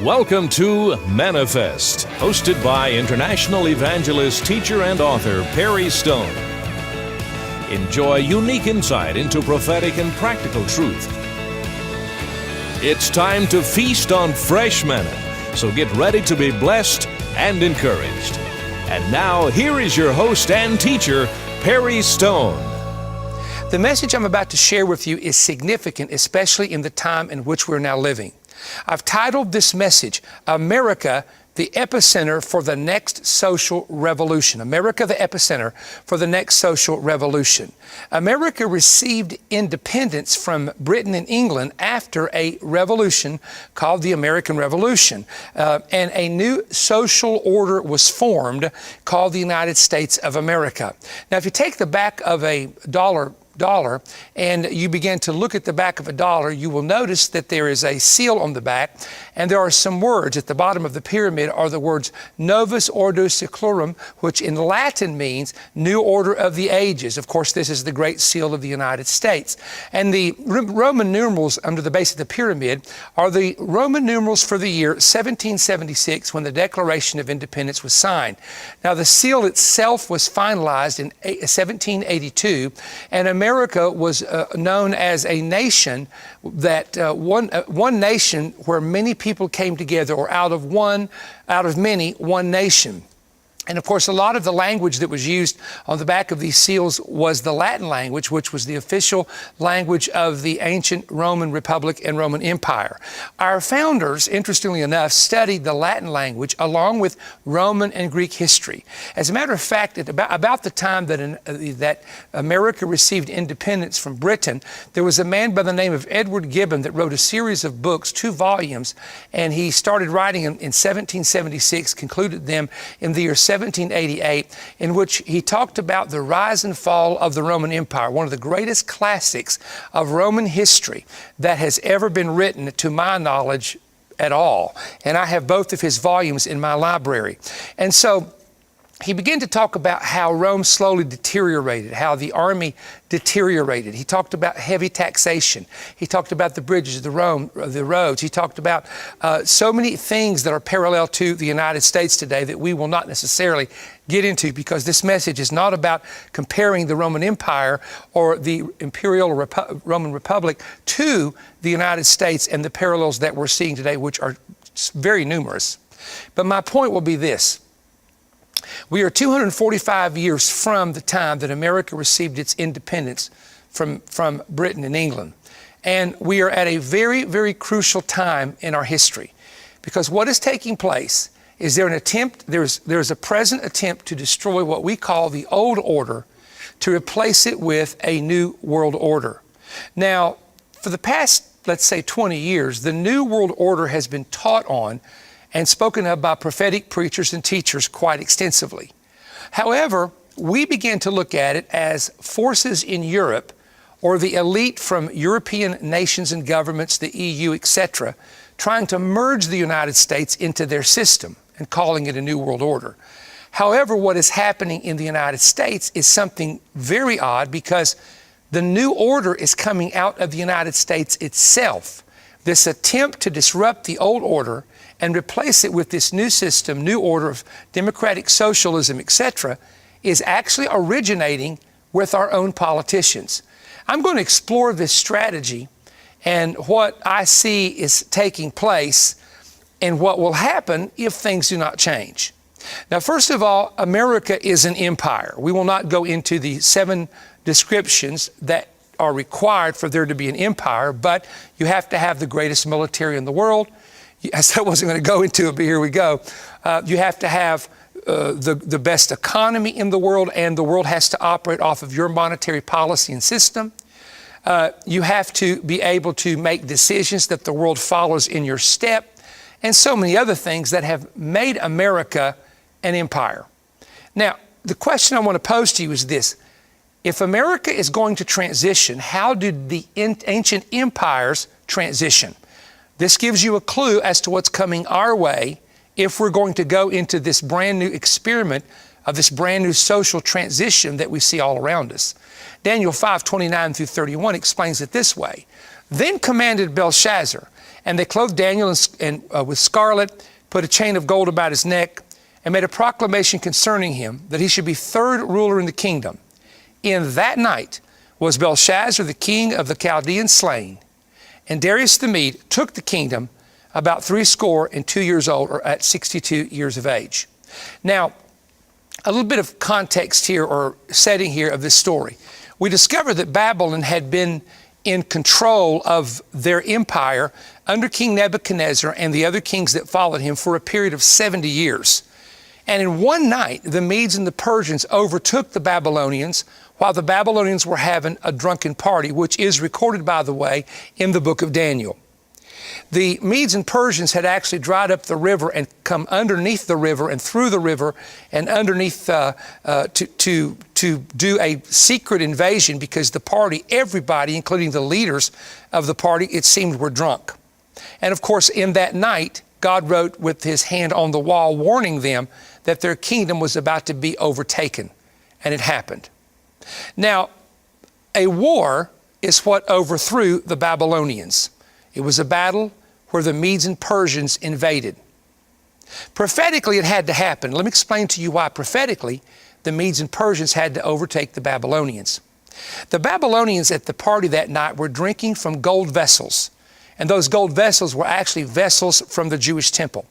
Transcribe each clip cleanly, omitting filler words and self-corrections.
Welcome to Manifest, hosted by international evangelist, teacher, and author Perry Stone. Enjoy unique insight into prophetic and practical truth. It's time to feast on fresh manna, so get ready to be blessed and encouraged. And now, here is your host and teacher, Perry Stone. The message I'm about to share with you is significant, especially in the time in which we're now living. I've titled this message, America, the Epicenter for the Next Social Revolution. America, the Epicenter for the Next Social Revolution. America received independence from Britain and England after a revolution called the American Revolution. And a new social order was formed called the United States of America. Now, if you take the back of a dollar and you begin to look at the back of a dollar, you will notice that there is a seal on the back, and there are some words. At the bottom of the pyramid are the words Novus Ordo Seclorum, which in Latin means New Order of the Ages. Of course, this is the Great Seal of the United States. And the Roman numerals under the base of the pyramid are the Roman numerals for the year 1776, when the Declaration of Independence was signed. Now, the seal itself was finalized in 1782, and America was known as a nation that one nation where many people came together, or out of many, one nation. And of course, a lot of the language that was used on the back of these seals was the Latin language, which was the official language of the ancient Roman Republic and Roman Empire. Our founders, interestingly enough, studied the Latin language along with Roman and Greek history. As a matter of fact, at about the time that America received independence from Britain, there was a man by the name of Edward Gibbon that wrote a series of books, 2 volumes, and he started writing in 1776, concluded them in the year 1788, in which he talked about the rise and fall of the Roman Empire, one of the greatest classics of Roman history that has ever been written, to my knowledge, at all. And I have both of his volumes in my library. And so he began to talk about how Rome slowly deteriorated, how the army deteriorated. He talked about heavy taxation. He talked about the bridges, the roads. He talked about so many things that are parallel to the United States today that we will not necessarily get into, because this message is not about comparing the Roman Empire or the Imperial Roman Republic to the United States and the parallels that we're seeing today, which are very numerous. But my point will be this. We are 245 years from the time that America received its independence from Britain and England. And we are at a very, very crucial time in our history, because what is taking place is there's a present attempt to destroy what we call the old order, to replace it with a new world order. Now, for the past, let's say 20 years, the new world order has been taught on and spoken of by prophetic preachers and teachers quite extensively. However, we began to look at it as forces in Europe, or the elite from European nations and governments, the EU, etc., trying to merge the United States into their system and calling it a new world order. However, what is happening in the United States is something very odd, because the new order is coming out of the United States itself. This attempt to disrupt the old order and replace it with this new system, new order of democratic socialism, etc., is actually originating with our own politicians. I'm going to explore this strategy and what I see is taking place and what will happen if things do not change. Now, first of all, America is an empire. We will not go into the 7 descriptions that are required for there to be an empire, but you have to have the greatest military in the world. I said I wasn't going to go into it, but here we go. You have to have the best economy in the world, and the world has to operate off of your monetary policy and system. You have to be able to make decisions that the world follows in your step, and so many other things that have made America an empire. Now, the question I want to pose to you is this. If America is going to transition, how did the ancient empires transition? This gives you a clue as to what's coming our way if we're going to go into this brand new experiment of this brand new social transition that we see all around us. Daniel 5:29 through 31 explains it this way. Then commanded Belshazzar, And they clothed Daniel with scarlet, put a chain of gold about his neck, and made a proclamation concerning him that he should be third ruler in the kingdom. In that night was Belshazzar, the king of the Chaldeans, slain, and Darius the Mede took the kingdom about 62 years old, or at 62 years of age. Now, a little bit of context here, or setting here of this story. We discover that Babylon had been in control of their empire under King Nebuchadnezzar and the other kings that followed him for a period of 70 years. And in one night, the Medes and the Persians overtook the Babylonians while the Babylonians were having a drunken party, which is recorded, by the way, in the book of Daniel. The Medes and Persians had actually dried up the river and come underneath the river and through the river and underneath to do a secret invasion, because the party, everybody, including the leaders of the party, it seemed, were drunk. And of course, in that night, God wrote with his hand on the wall, warning them that their kingdom was about to be overtaken. And it happened. Now, a war is what overthrew the Babylonians. It was a battle where the Medes and Persians invaded. Prophetically, it had to happen. Let me explain to you why prophetically the Medes and Persians had to overtake the Babylonians. The Babylonians at the party that night were drinking from gold vessels, and those gold vessels were actually vessels from the Jewish temple.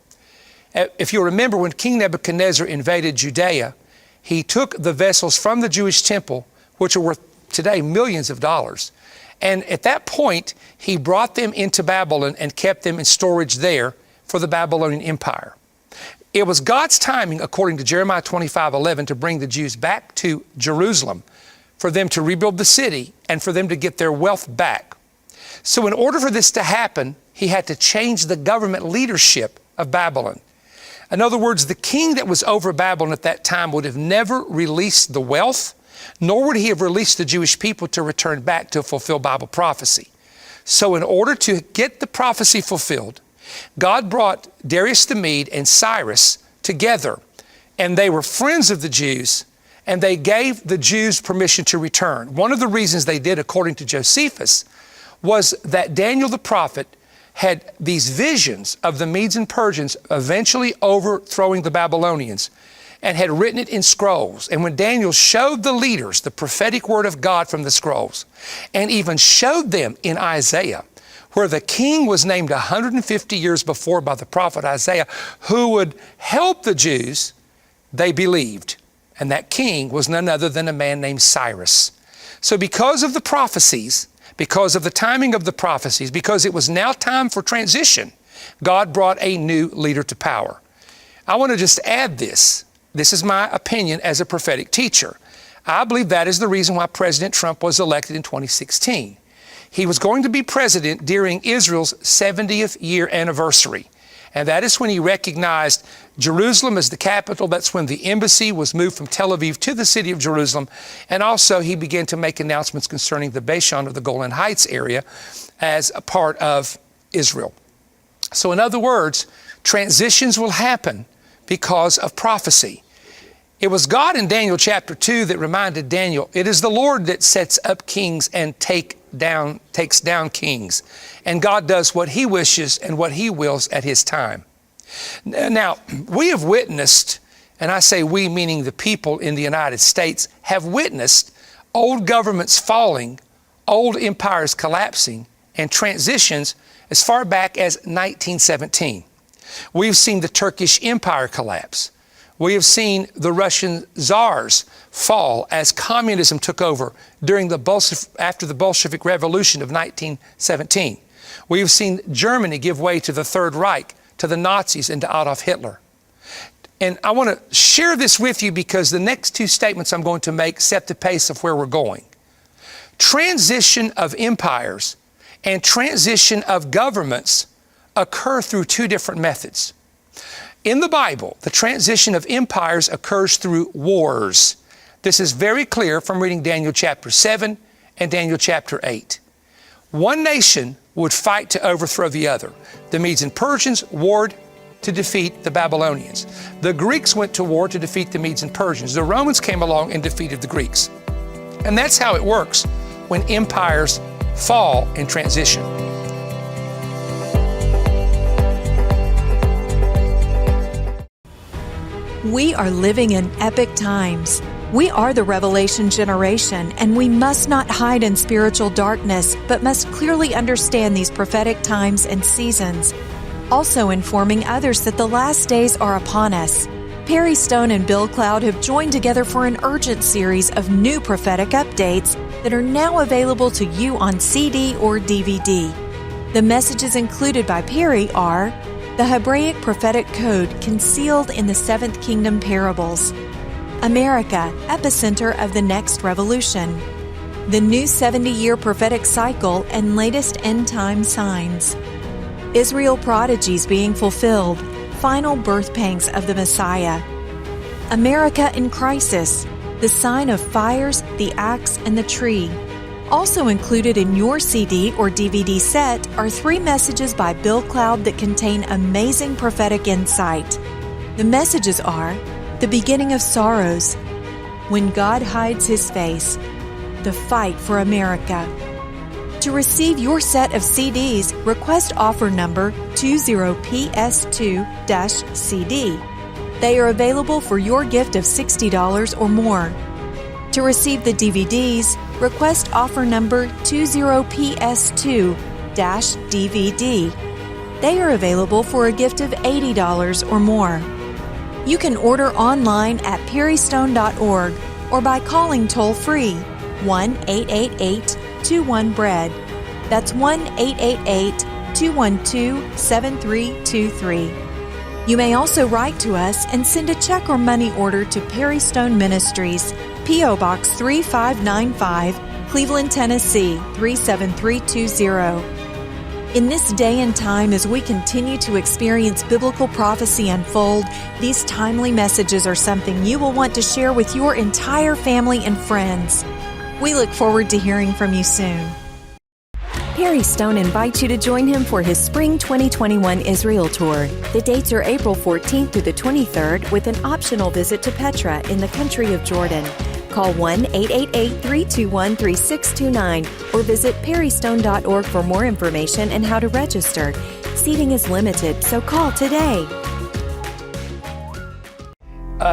If you remember, when King Nebuchadnezzar invaded Judea, he took the vessels from the Jewish temple, which are worth today millions of dollars, and at that point, he brought them into Babylon and kept them in storage there for the Babylonian Empire. It was God's timing, according to Jeremiah 25:11, to bring the Jews back to Jerusalem, for them to rebuild the city and for them to get their wealth back. So in order for this to happen, he had to change the government leadership of Babylon. In other words, the king that was over Babylon at that time would have never released the wealth, nor would he have released the Jewish people to return back to fulfill Bible prophecy. So in order to get the prophecy fulfilled, God brought Darius the Mede and Cyrus together, and they were friends of the Jews, and they gave the Jews permission to return. One of the reasons they did, according to Josephus, was that Daniel the prophet had these visions of the Medes and Persians eventually overthrowing the Babylonians, and had written it in scrolls. And when Daniel showed the leaders the prophetic word of God from the scrolls, and even showed them in Isaiah, where the king was named 150 years before by the prophet Isaiah, who would help the Jews, they believed. And that king was none other than a man named Cyrus. So because of the prophecies, because of the timing of the prophecies, because it was now time for transition, God brought a new leader to power. I want to just add this. This is my opinion as a prophetic teacher. I believe that is the reason why President Trump was elected in 2016. He was going to be president during Israel's 70th year anniversary. And that is when he recognized Jerusalem as the capital. That's when the embassy was moved from Tel Aviv to the city of Jerusalem. And also he began to make announcements concerning the Bashan of the Golan Heights area as a part of Israel. So in other words, transitions will happen because of prophecy. It was God in Daniel chapter 2 that reminded Daniel, it is the Lord that sets up kings and takes down kings. And God does what he wishes and what he wills at his time. Now, we have witnessed, and I say we meaning the people in the United States, have witnessed old governments falling, old empires collapsing, and transitions as far back as 1917. We've seen the Turkish Empire collapse. We have seen the Russian czars fall as communism took over after the Bolshevik Revolution of 1917. We have seen Germany give way to the Third Reich, to the Nazis, and to Adolf Hitler. And I want to share this with you because the next two statements I'm going to make set the pace of where we're going. Transition of empires and transition of governments occur through two different methods. In the Bible, the transition of empires occurs through wars. This is very clear from reading Daniel chapter 7 and Daniel chapter 8. One nation would fight to overthrow the other. The Medes and Persians warred to defeat the Babylonians. The Greeks went to war to defeat the Medes and Persians. The Romans came along and defeated the Greeks. And that's how it works when empires fall in transition. We are living in epic times. We are the Revelation generation, and we must not hide in spiritual darkness, but must clearly understand these prophetic times and seasons. Also informing others that the last days are upon us. Perry Stone and Bill Cloud have joined together for an urgent series of new prophetic updates that are now available to you on CD or DVD. The messages included by Perry are the Hebraic prophetic code concealed in the Seventh Kingdom parables, America, epicenter of the next revolution, the new 70-year prophetic cycle and latest end-time signs, Israel prodigies being fulfilled, final birth pangs of the Messiah, America in crisis, the sign of fires, the axe, and the tree. Also included in your CD or DVD set are 3 messages by Bill Cloud that contain amazing prophetic insight. The messages are the beginning of sorrows, when God hides His face, the fight for America. To receive your set of CDs, request offer number 20PS2-CD. They are available for your gift of $60 or more. To receive the DVDs, request offer number 20PS2-DVD. They are available for a gift of $80 or more. You can order online at perrystone.org or by calling toll-free 1-888-21-BREAD. That's 1-888-212-7323. You may also write to us and send a check or money order to Perry Stone Ministries, P.O. Box 3595, Cleveland, Tennessee 37320. In this day and time, as we continue to experience biblical prophecy unfold, these timely messages are something you will want to share with your entire family and friends. We look forward to hearing from you soon. Perry Stone invites you to join him for his Spring 2021 Israel Tour. The dates are April 14th through the 23rd with an optional visit to Petra in the country of Jordan. Call 1-888-321-3629 or visit perrystone.org for more information and how to register. Seating is limited, so call today.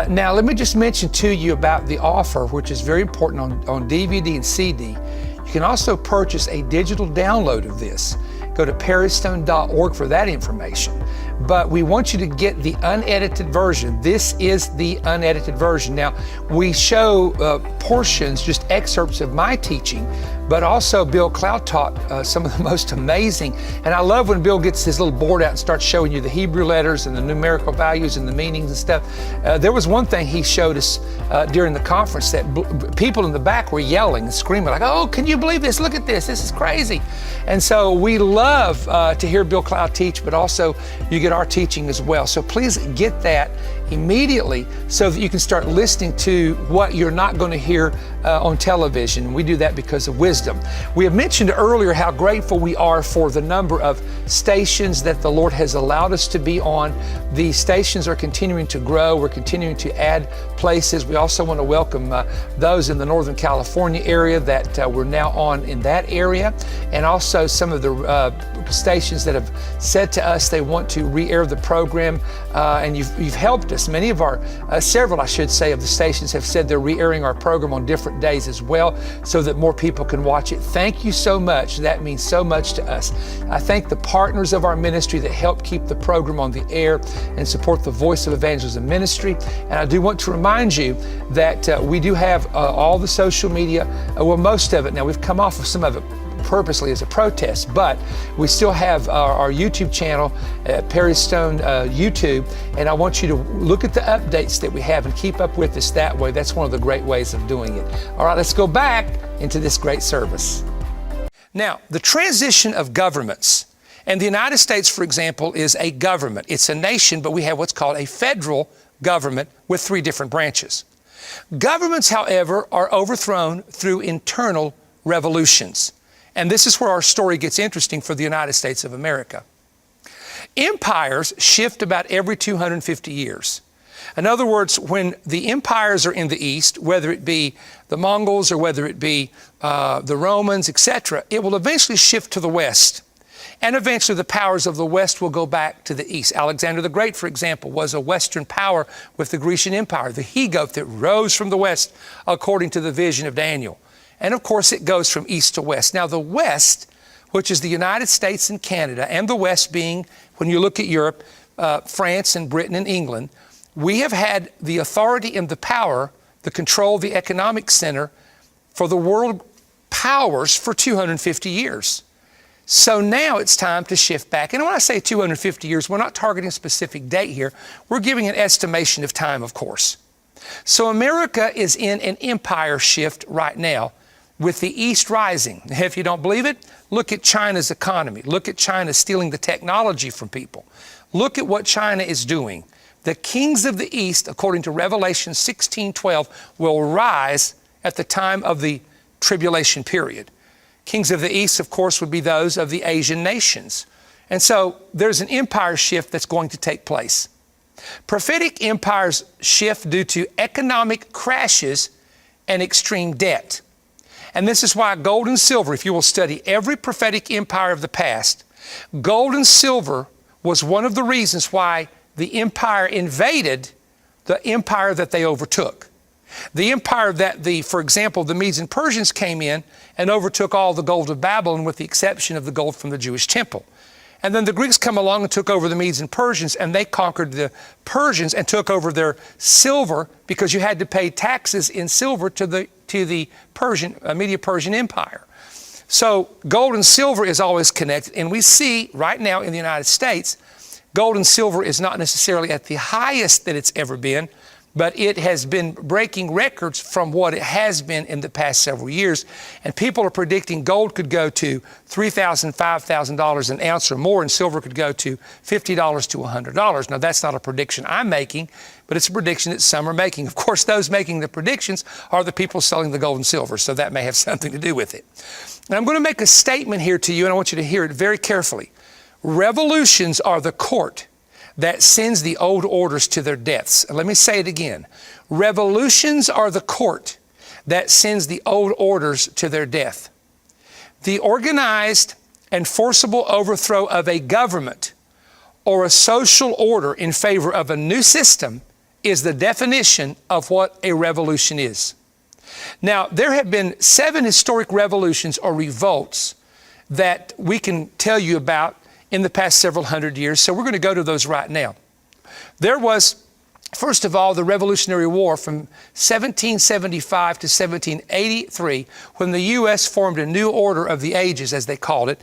Now, let me just mention to you about the offer, which is very important on DVD and CD. You can also purchase a digital download of this. Go to perrystone.org for that information. But we want you to get the unedited version. This is the unedited version. Now, we show portions, just excerpts of my teaching, but also Bill Cloud taught some of the most amazing. And I love when Bill gets his little board out and starts showing you the Hebrew letters and the numerical values and the meanings and stuff. There was one thing he showed us during the conference that people in the back were yelling and screaming like, "Oh, can you believe this? Look at this. This is crazy." And so we love to hear Bill Cloud teach, but also you get our teaching as well. So please get that immediately so that you can start listening to what you're not going to hear on television. We do that because of wisdom. We have mentioned earlier how grateful we are for the number of stations that the Lord has allowed us to be on. The stations are continuing to grow. We're continuing to add places. We also want to welcome those in the Northern California area that we're now on in that area, and also some of the stations that have said to us they want to re-air the program, and you've helped us. Many of our, several I should say, of the stations have said they're re-airing our program on different days as well so that more people can watch it. Thank you so much. That means so much to us. I thank the partners of our ministry that help keep the program on the air and support the Voice of Evangelism ministry. And I do want to remind you that we do have all the social media, well, most of it. Now, we've come off of some of it purposely as a protest, but we still have our YouTube channel at Perry Stone YouTube, and I want you to look at the updates that we have and keep up with us that way. That's one of the great ways of doing it. All right, let's go back into this great service. Now, the transition of governments, and the United States, for example, is a government. It's a nation, but we have what's called a federal government with 3 different branches. Governments, however, are overthrown through internal revolutions. And this is where our story gets interesting for the United States of America. Empires shift about every 250 years. In other words, when the empires are in the East, whether it be the Mongols or whether it be the Romans, etc., it will eventually shift to the West. And eventually the powers of the West will go back to the East. Alexander the Great, for example, was a Western power with the Grecian Empire, the he-goat that rose from the West according to the vision of Daniel. And of course it goes from East to West. Now the West, which is the United States and Canada, and the West being, when you look at Europe, France and Britain and England, we have had the authority and the power, the control, the economic center for the world powers for 250 years. So now it's time to shift back. And when I say 250 years, we're not targeting a specific date here. We're giving an estimation of time, of course. So America is in an empire shift right now with the East rising. If you don't believe it, look at China's economy. Look at China stealing the technology from people. Look at what China is doing. The kings of the East, according to Revelation 16:12, will rise at the time of the tribulation period. Kings of the East, of course, would be those of the Asian nations. And so there's an empire shift that's going to take place. Prophetic empires shift due to economic crashes and extreme debt. And this is why gold and silver, if you will study every prophetic empire of the past, gold and silver was one of the reasons why the empire invaded the empire that they overtook. The empire that for example, the Medes and Persians came in and overtook all the gold of Babylon with the exception of the gold from the Jewish temple. And then the Greeks come along and took over the Medes and Persians, and they conquered the Persians and took over their silver because you had to pay taxes in silver to the Medo-Persian Empire. So gold and silver is always connected, and we see right now in the United States, gold and silver is not necessarily at the highest that it's ever been, but it has been breaking records from what it has been in the past several years. And people are predicting gold could go to $3,000, $5,000 an ounce or more, and silver could go to $50 to $100. Now, that's not a prediction I'm making, but it's a prediction that some are making. Of course, those making the predictions are the people selling the gold and silver, so that may have something to do with it. And I'm going to make a statement here to you, and I want you to hear it very carefully. Revolutions are the court that sends the old orders to their deaths. Let me say it again. Revolutions are the court that sends the old orders to their death. The organized and forcible overthrow of a government or a social order in favor of a new system is the definition of what a revolution is. Now, there have been 7 historic revolutions or revolts that we can tell you about in the past several hundred years, so we're going to go to those right now. There was, first of all, the Revolutionary War from 1775 to 1783, when the U.S. formed a new order of the ages, as they called it,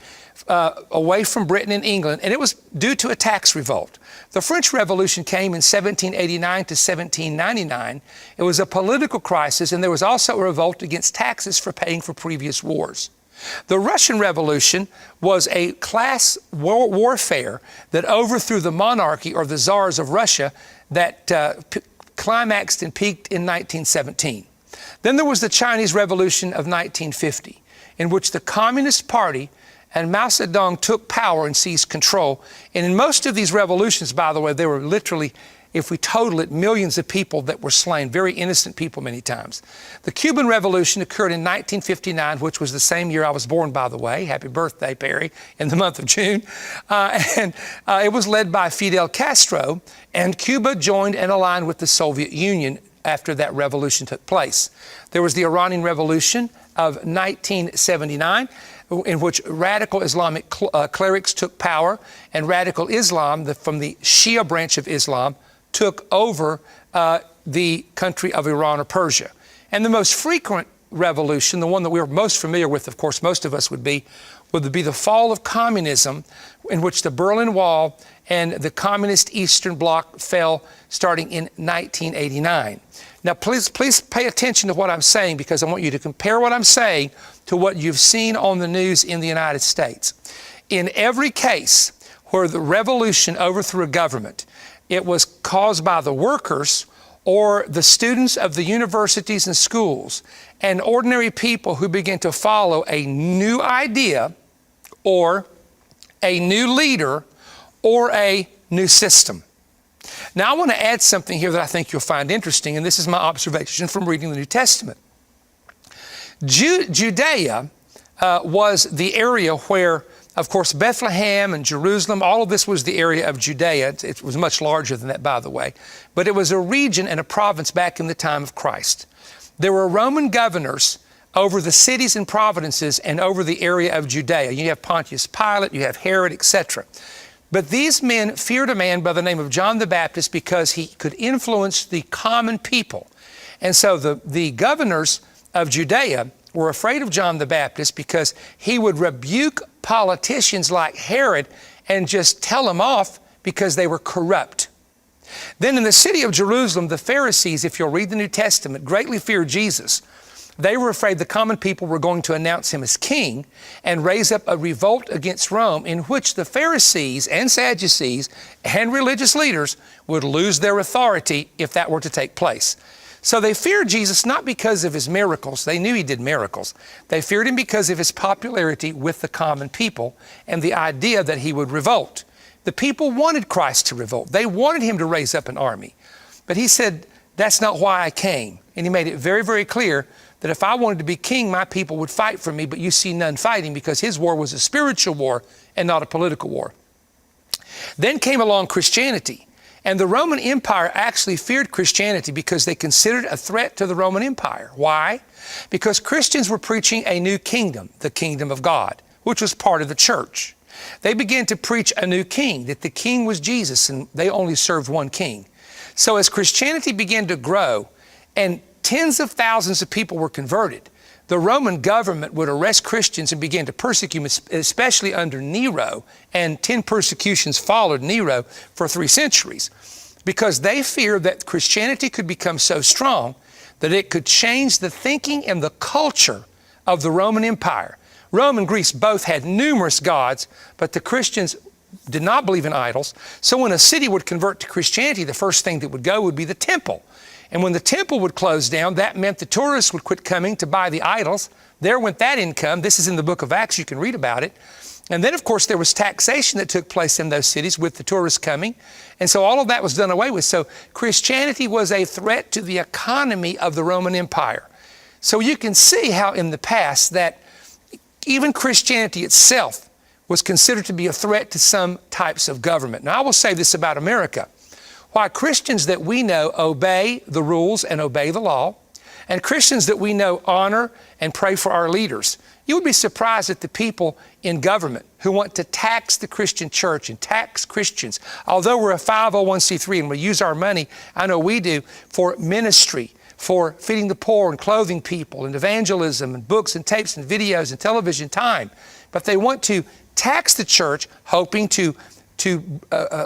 away from Britain and England, and it was due to a tax revolt. The French Revolution came in 1789 to 1799. It was a political crisis, and there was also a revolt against taxes for paying for previous wars. The Russian Revolution was a class warfare that overthrew the monarchy or the czars of Russia that climaxed and peaked in 1917. Then there was the Chinese Revolution of 1950, in which the Communist Party and Mao Zedong took power and seized control. And in most of these revolutions, by the way, there were literally, if we total it, millions of people that were slain, very innocent people many times. The Cuban Revolution occurred in 1959, which was the same year I was born, by the way. Happy birthday, Perry, in the month of June. It was led by Fidel Castro, and Cuba joined and aligned with the Soviet Union after that revolution took place. There was the Iranian Revolution of 1979, in which radical Islamic clerics took power, and radical Islam, from the Shia branch of Islam, took over the country of Iran or Persia. And the most frequent revolution, the one that we're most familiar with, of course, most of us would be the fall of communism, in which the Berlin Wall and the communist Eastern Bloc fell starting in 1989. Now, please pay attention to what I'm saying, because I want you to compare what I'm saying to what you've seen on the news in the United States. In every case where the revolution overthrew a government, it was caused by the workers or the students of the universities and schools and ordinary people who began to follow a new idea or a new leader or a new system. Now, I want to add something here that I think you'll find interesting, and this is my observation from reading the New Testament. Judea was the area where Of course, Bethlehem and Jerusalem, all of this was the area of Judea. It was much larger than that, by the way. But it was a region and a province back in the time of Christ. There were Roman governors over the cities and provinces and over the area of Judea. You have Pontius Pilate, you have Herod, etc. But these men feared a man by the name of John the Baptist because he could influence the common people. And so the governors of Judea were afraid of John the Baptist because he would rebuke politicians like Herod and just tell them off because they were corrupt. Then in the city of Jerusalem, the Pharisees, if you'll read the New Testament, greatly feared Jesus. They were afraid the common people were going to announce him as king and raise up a revolt against Rome in which the Pharisees and Sadducees and religious leaders would lose their authority if that were to take place. So they feared Jesus not because of his miracles. They knew he did miracles. They feared him because of his popularity with the common people and the idea that he would revolt. The people wanted Christ to revolt. They wanted him to raise up an army. But he said, that's not why I came. And he made it very, very clear that if I wanted to be king, my people would fight for me, but you see none fighting because his war was a spiritual war and not a political war. Then came along Christianity. And the Roman Empire actually feared Christianity because they considered it a threat to the Roman Empire. Why? Because Christians were preaching a new kingdom, the kingdom of God, which was part of the church. They began to preach a new king, that the king was Jesus and they only served one king. So as Christianity began to grow and tens of thousands of people were converted, the Roman government would arrest Christians and begin to persecute them, especially under Nero, and 10 persecutions followed Nero for 3 centuries, because they feared that Christianity could become so strong that it could change the thinking and the culture of the Roman Empire. Rome and Greece both had numerous gods, but the Christians did not believe in idols. So when a city would convert to Christianity, the first thing that would go would be the temple. And when the temple would close down, that meant the tourists would quit coming to buy the idols. There went that income. This is in the book of Acts. You can read about it. And then, of course, there was taxation that took place in those cities with the tourists coming. And so all of that was done away with. So Christianity was a threat to the economy of the Roman Empire. So you can see how in the past that even Christianity itself was considered to be a threat to some types of government. Now, I will say this about America. Why Christians that we know obey the rules and obey the law, and Christians that we know honor and pray for our leaders, you would be surprised at the people in government who want to tax the Christian church and tax Christians. Although we're a 501c3 and we use our money, I know we do, for ministry, for feeding the poor and clothing people and evangelism and books and tapes and videos and television time. But they want to tax the church, hoping to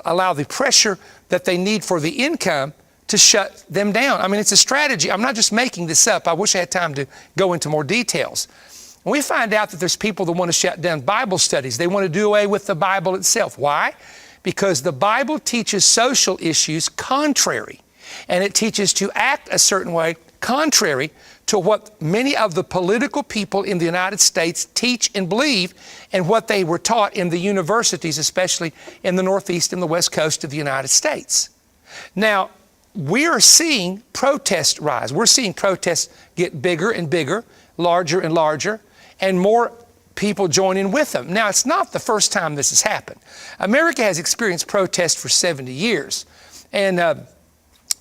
allow the pressure that they need for the income to shut them down. I mean, it's a strategy. I'm not just making this up. I wish I had time to go into more details. And we find out that there's people that want to shut down Bible studies. They want to do away with the Bible itself. Why? Because the Bible teaches social issues contrary, and it teaches to act a certain way contrary to what many of the political people in the United States teach and believe, and what they were taught in the universities, especially in the Northeast and the West Coast of the United States. Now, we are seeing protests rise. We're seeing protests get bigger and bigger, larger and larger, and more people join in with them. Now, it's not the first time this has happened. America has experienced protests for 70 years, and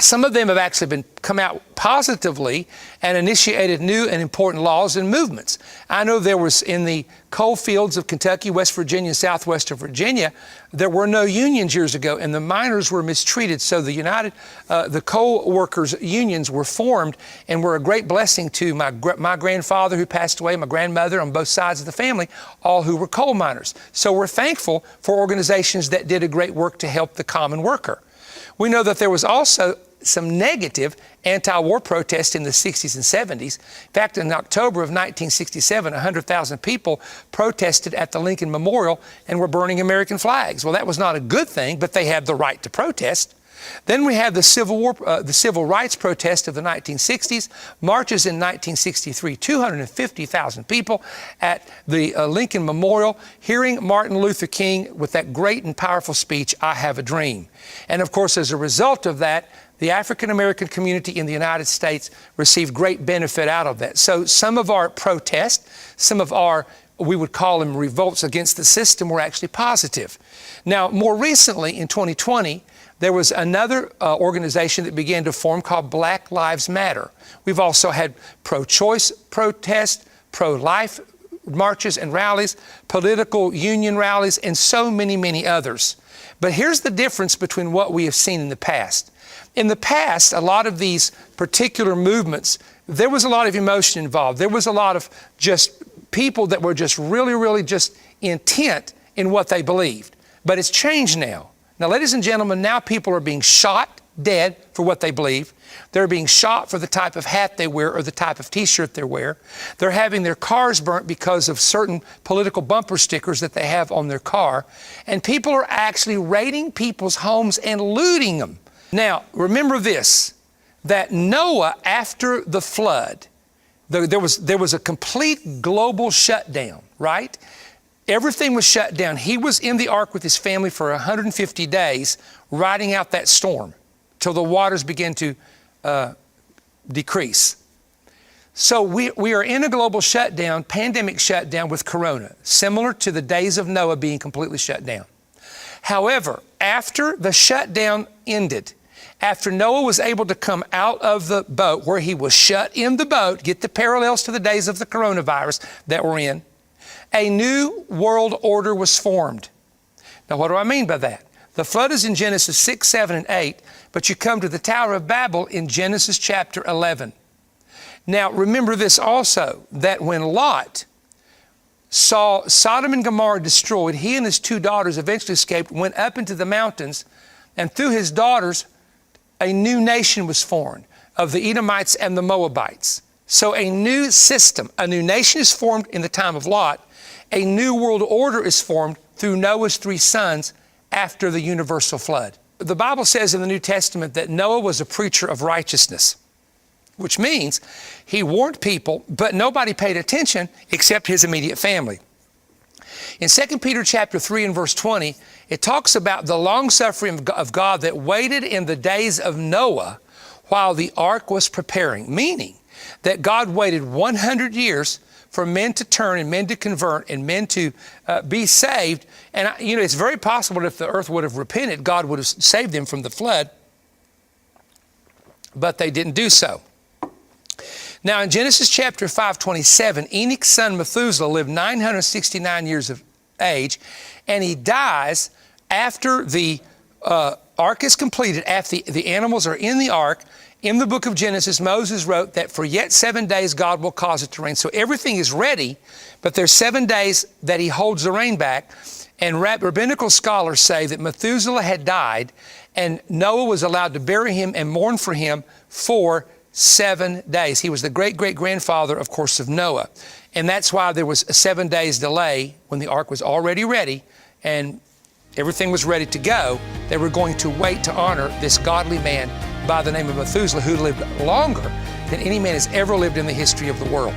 some of them have actually come out positively and initiated new and important laws and movements. I know there was in the coal fields of Kentucky, West Virginia, and southwestern Virginia, there were no unions years ago, and the miners were mistreated. So the coal workers unions were formed and were a great blessing to my grandfather who passed away, my grandmother on both sides of the family, all who were coal miners. So we're thankful for organizations that did a great work to help the common worker. We know that there was also some negative anti-war protests in the 60s and 70s. In fact, in October of 1967, 100,000 people protested at the Lincoln Memorial and were burning American flags. Well, that was not a good thing, but they had the right to protest. Then we had the civil rights protest of the 1960s, marches in 1963, 250,000 people at the Lincoln Memorial, hearing Martin Luther King with that great and powerful speech, "I Have a Dream." And of course, as a result of that, the African American community in the United States received great benefit out of that. So some of our protests, some of our we would call them revolts against the system, were actually positive. Now, more recently, in 2020, there was another organization that began to form called Black Lives Matter. We've also had pro-choice protests, pro-life marches and rallies, political union rallies, and so many, many others. But here's the difference between what we have seen in the past. In the past, a lot of these particular movements, there was a lot of emotion involved. There was a lot of just people that were just really just intent in what they believed. But it's changed now. Now, ladies and gentlemen, now people are being shot dead for what they believe. They're being shot for the type of hat they wear or the type of t-shirt they wear. They're having their cars burnt because of certain political bumper stickers that they have on their car. And people are actually raiding people's homes and looting them. Now, remember this, that Noah, after the flood, there was a complete global shutdown, right? Everything was shut down. He was in the ark with his family for 150 days, riding out that storm till the waters began to decrease. So we are in a global shutdown, pandemic shutdown with corona, similar to the days of Noah being completely shut down. However, after the shutdown ended, after Noah was able to come out of the boat where he was shut in the boat, get the parallels to the days of the coronavirus that we're in, a new world order was formed. Now, what do I mean by that? The flood is in Genesis 6, 7, and 8, but you come to the Tower of Babel in Genesis chapter 11. Now, remember this also, that when Lot saw Sodom and Gomorrah destroyed, he and his two daughters eventually escaped, went up into the mountains, and through his daughters, a new nation was formed of the Edomites and the Moabites. So a new system, a new nation is formed in the time of Lot. A new world order is formed through Noah's three sons after the universal flood. The Bible says in the New Testament that Noah was a preacher of righteousness, which means he warned people, but nobody paid attention except his immediate family. In 2 Peter chapter 3 and verse 20, it talks about the long-suffering of God that waited in the days of Noah while the ark was preparing, meaning that God waited 100 years for men to turn and men to convert and men to be saved. And, it's very possible that if the earth would have repented, God would have saved them from the flood, but they didn't do so. Now, in Genesis chapter 5:27, Enoch's son Methuselah lived 969 years of age, and he dies after the ark is completed, after the animals are in the ark. In the book of Genesis, Moses wrote that for yet 7 days God will cause it to rain. So everything is ready, but there's 7 days that he holds the rain back. And rabbinical scholars say that Methuselah had died and Noah was allowed to bury him and mourn for him for 7 days. He was the great-great-grandfather, of course, of Noah. And that's why there was a 7 days delay when the ark was already ready and everything was ready to go. They were going to wait to honor this godly man by the name of Methuselah, who lived longer than any man has ever lived in the history of the world.